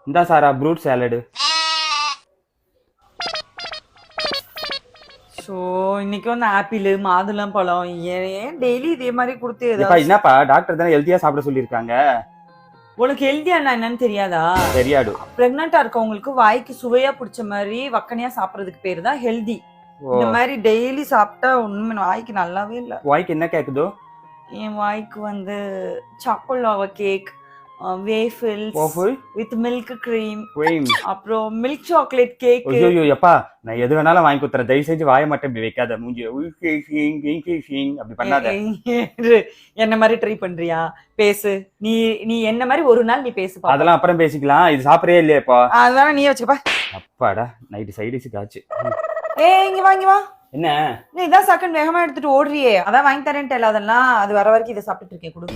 இந்தா சாரா fruit salad. So இன்னைக்கு வந்து ஆப்பிள் மாதுளம் பழம் ஏன் டெய்லி இதே மாதிரி கொடுத்து எப்பா ஏதாவது என்னப்பா டாக்டர் தானே ஹெல்த்தியா சாப்பிட சொல்லியிருக்காங்க. உனக்கு ஹெல்த்தியானா என்னன்னு தெரியாதா? தெரியாடு. பிரெக்னெண்டா இருக்கவங்களுக்கு வாய்க்கு சுவையா பிடிச்ச மாதிரி வக்கனையா சாப்பிடறதுக்கு பேரு தான் ஹெல்தி. ஓ இந்த மாதிரி டெய்லி சாப்பிட்டா உண்மை வாய்க்கு நல்லாவே இல்லை. வாய்க்கு என்ன கேக்குதோ? என் வாய்க்கு வந்து choco lava cake, waffles waffle with milk cream, cream. அப்புறம் மில்க் சாக்லேட் கேக். ஐயோ எப்பா நான் எது வேணாலும் வாங்கி கொடுத்துறேன். தயவு செஞ்சு வாயை மட்டும் இப்படி வைக்காத. மூஞ்சி அப்படி பண்ணாத. என்ன மாதிரி ட்ரை பண்றியா? பேசு. நீ நீ என்ன மாதிரி ஒரு நாள் நீ பேசு பாப்போம். அதெல்லாம் அப்புறம் பேசிக்கலாம். இது சாப்பிடவே இல்லையாப்பா? அதனால நீ வச்சுக்கப்பா. அப்பாடா நைட்டு சைடிஷுக்கு ஆச்சு. இங்க வா இங்க வா. என்ன நீ இதான் செகண்ட் வேகமா எடுத்துட்டு ஓடுறியே, அதான் வாங்கி தரேன்ட்டு அதெல்லாம் அது வர வரைக்கும் இதை சாப்பிட்டுட்டு இருக்கேன். கொடு.